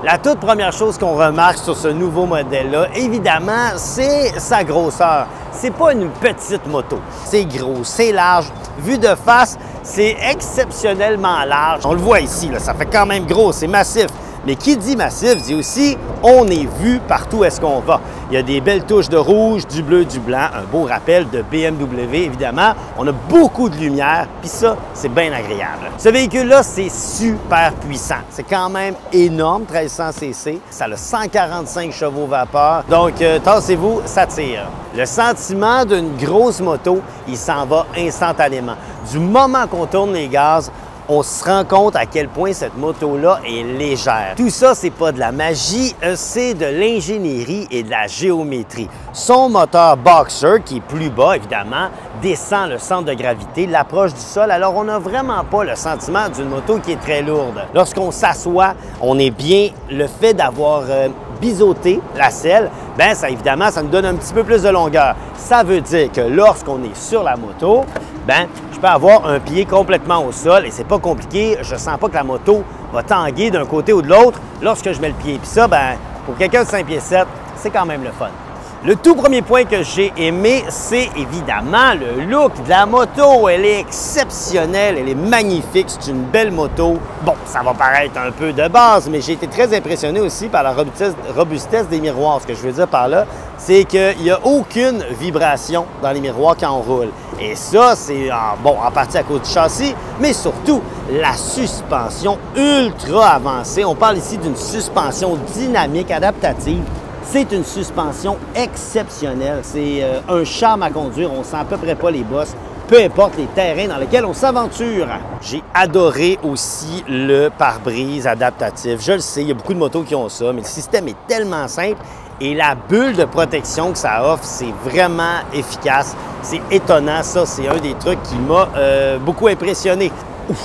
La toute première chose qu'on remarque sur ce nouveau modèle-là, évidemment, c'est sa grosseur. C'est pas une petite moto. C'est gros, c'est large. Vu de face, c'est exceptionnellement large. On le voit ici, là, ça fait quand même gros, c'est massif. Mais qui dit massif dit aussi on est vu partout où est-ce qu'on va. Il y a des belles touches de rouge, du bleu, du blanc, un beau rappel de BMW évidemment. On a beaucoup de lumière, puis ça, c'est bien agréable. Ce véhicule-là, c'est super puissant. C'est quand même énorme, 1300 cc. Ça a 145 chevaux vapeur. Donc, tassez-vous, ça tire. Le sentiment d'une grosse moto, il s'en va instantanément. Du moment qu'on tourne les gaz, on se rend compte à quel point cette moto-là est légère. Tout ça, c'est pas de la magie, c'est de l'ingénierie et de la géométrie. Son moteur Boxer, qui est plus bas, évidemment, descend le centre de gravité, l'approche du sol. Alors, on n'a vraiment pas le sentiment d'une moto qui est très lourde. Lorsqu'on s'assoit, on est bien. Le fait d'avoir biseauté la selle, bien, ça, évidemment, ça nous donne un petit peu plus de longueur. Ça veut dire que lorsqu'on est sur la moto, bien, je peux avoir un pied complètement au sol et c'est pas compliqué. Je sens pas que la moto va tanguer d'un côté ou de l'autre lorsque je mets le pied. Puis ça, bien, pour quelqu'un de 5 pieds 7, c'est quand même le fun. Le tout premier point que j'ai aimé, c'est évidemment le look de la moto. Elle est exceptionnelle, elle est magnifique, c'est une belle moto. Bon, ça va paraître un peu de base, mais j'ai été très impressionné aussi par la robustesse des miroirs. Ce que je veux dire par là, c'est qu'il n'y a aucune vibration dans les miroirs quand on roule. Et ça, c'est en partie à cause du châssis, mais surtout la suspension ultra avancée. On parle ici d'une suspension dynamique adaptative. C'est une suspension exceptionnelle. C'est un charme à conduire. On ne sent à peu près pas les bosses, peu importe les terrains dans lesquels on s'aventure. J'ai adoré aussi le pare-brise adaptatif. Je le sais, il y a beaucoup de motos qui ont ça, mais le système est tellement simple et la bulle de protection que ça offre, c'est vraiment efficace. C'est étonnant, ça, c'est un des trucs qui m'a beaucoup impressionné. Ouf,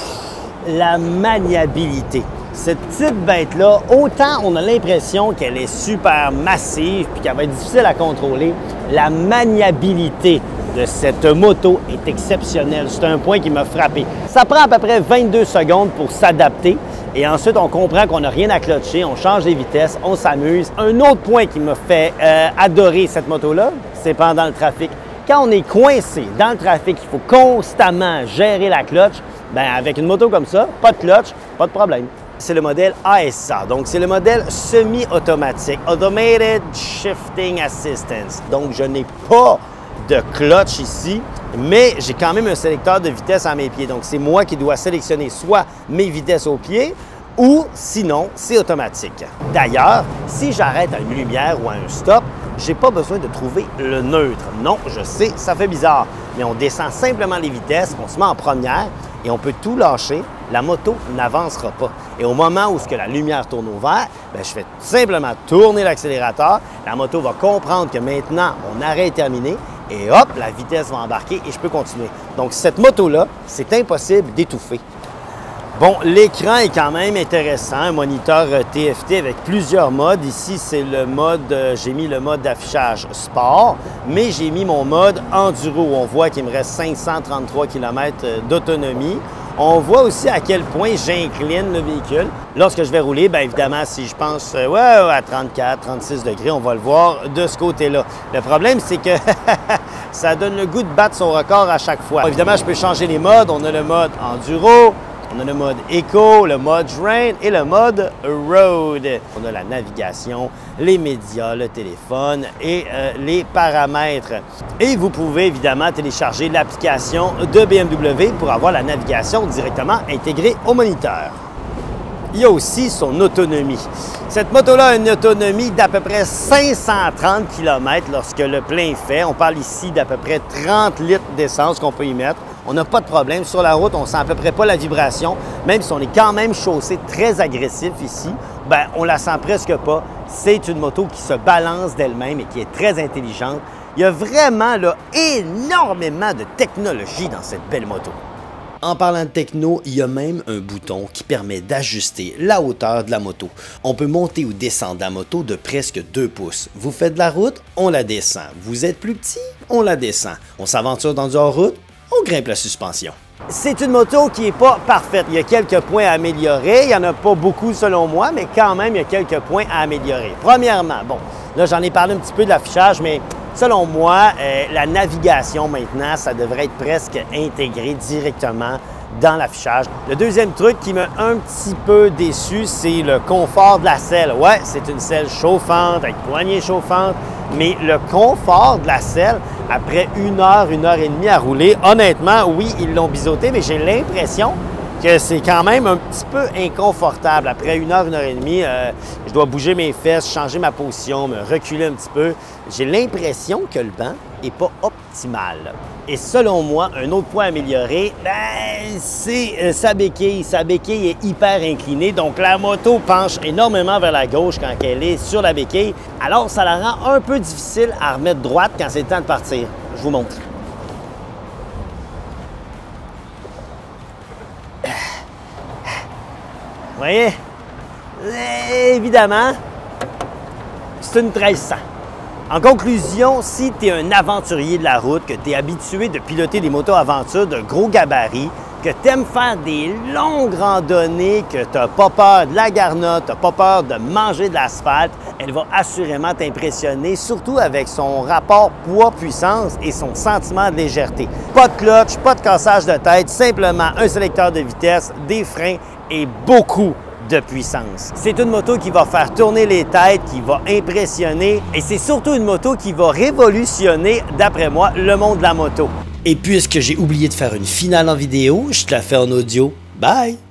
la maniabilité. Cette petite bête-là, autant on a l'impression qu'elle est super massive puis qu'elle va être difficile à contrôler, la maniabilité de cette moto est exceptionnelle. C'est un point qui m'a frappé. Ça prend à peu près 22 secondes pour s'adapter et ensuite on comprend qu'on n'a rien à clutcher, on change les vitesses, on s'amuse. Un autre point qui m'a fait adorer cette moto-là, c'est pendant le trafic. Quand on est coincé dans le trafic, il faut constamment gérer la clutch. Bien, avec une moto comme ça, pas de clutch, pas de problème. C'est le modèle ASA, donc c'est le modèle semi-automatique, Automated Shifting Assistance. Donc, je n'ai pas de clutch ici, mais j'ai quand même un sélecteur de vitesse à mes pieds. Donc, c'est moi qui dois sélectionner soit mes vitesses aux pieds ou sinon, c'est automatique. D'ailleurs, si j'arrête à une lumière ou à un stop, je n'ai pas besoin de trouver le neutre. Non, je sais, ça fait bizarre, mais on descend simplement les vitesses, on se met en première et on peut tout lâcher. La moto n'avancera pas. Et au moment où la lumière tourne au vert, bien, je fais simplement tourner l'accélérateur. La moto va comprendre que maintenant, mon arrêt est terminé et hop, la vitesse va embarquer et je peux continuer. Donc, cette moto-là, c'est impossible d'étouffer. Bon, l'écran est quand même intéressant, un moniteur TFT avec plusieurs modes. Ici, c'est le mode, j'ai mis le mode d'affichage sport, mais j'ai mis mon mode enduro. On voit qu'il me reste 533 km d'autonomie. On voit aussi à quel point j'incline le véhicule. Lorsque je vais rouler, bien évidemment, si je pense à 34, 36 degrés, on va le voir de ce côté-là. Le problème, c'est que ça donne le goût de battre son record à chaque fois. Évidemment, je peux changer les modes. On a le mode enduro, on a le mode Eco, le mode Rain et le mode Road. On a la navigation, les médias, le téléphone et les paramètres. Et vous pouvez évidemment télécharger l'application de BMW pour avoir la navigation directement intégrée au moniteur. Il y a aussi son autonomie. Cette moto-là a une autonomie d'à peu près 530 km lorsque le plein est fait. On parle ici d'à peu près 30 litres d'essence qu'on peut y mettre. On n'a pas de problème. Sur la route, on ne sent à peu près pas la vibration. Même si on est quand même chaussé très agressif ici, bien, on la sent presque pas. C'est une moto qui se balance d'elle-même et qui est très intelligente. Il y a vraiment là, énormément de technologie dans cette belle moto. En parlant de techno, il y a même un bouton qui permet d'ajuster la hauteur de la moto. On peut monter ou descendre la moto de presque 2 pouces. Vous faites de la route, on la descend. Vous êtes plus petit, on la descend. On s'aventure dans du hors-route, on grimpe la suspension. C'est une moto qui n'est pas parfaite. Il y a quelques points à améliorer. Il n'y en a pas beaucoup selon moi, mais quand même, il y a quelques points à améliorer. Premièrement, bon, là, j'en ai parlé un petit peu de l'affichage, mais selon moi, la navigation maintenant, ça devrait être presque intégré directement dans l'affichage. Le deuxième truc qui m'a un petit peu déçu, c'est le confort de la selle. Ouais, c'est une selle chauffante, avec poignée chauffante, mais le confort de la selle, après une heure et demie à rouler, honnêtement, oui, ils l'ont biseauté, mais j'ai l'impression que c'est quand même un petit peu inconfortable. Après une heure et demie, je dois bouger mes fesses, changer ma position, me reculer un petit peu. J'ai l'impression que le banc n'est pas optimal. Et selon moi, un autre point à améliorer, c'est sa béquille. Sa béquille est hyper inclinée, donc la moto penche énormément vers la gauche quand elle est sur la béquille. Alors, ça la rend un peu difficile à remettre droite quand c'est le temps de partir. Je vous montre. Vous voyez? Évidemment, c'est une 1300. En conclusion, si tu es un aventurier de la route, que tu es habitué de piloter des motos aventure de gros gabarits, que tu aimes faire des longues randonnées, que tu n'as pas peur de la garnotte, tu n'as pas peur de manger de l'asphalte, elle va assurément t'impressionner, surtout avec son rapport poids-puissance et son sentiment de légèreté. Pas de clutch, pas de cassage de tête, simplement un sélecteur de vitesse, des freins et beaucoup de puissance. C'est une moto qui va faire tourner les têtes, qui va impressionner et c'est surtout une moto qui va révolutionner, d'après moi, le monde de la moto. Et puisque j'ai oublié de faire une finale en vidéo, je te la fais en audio. Bye!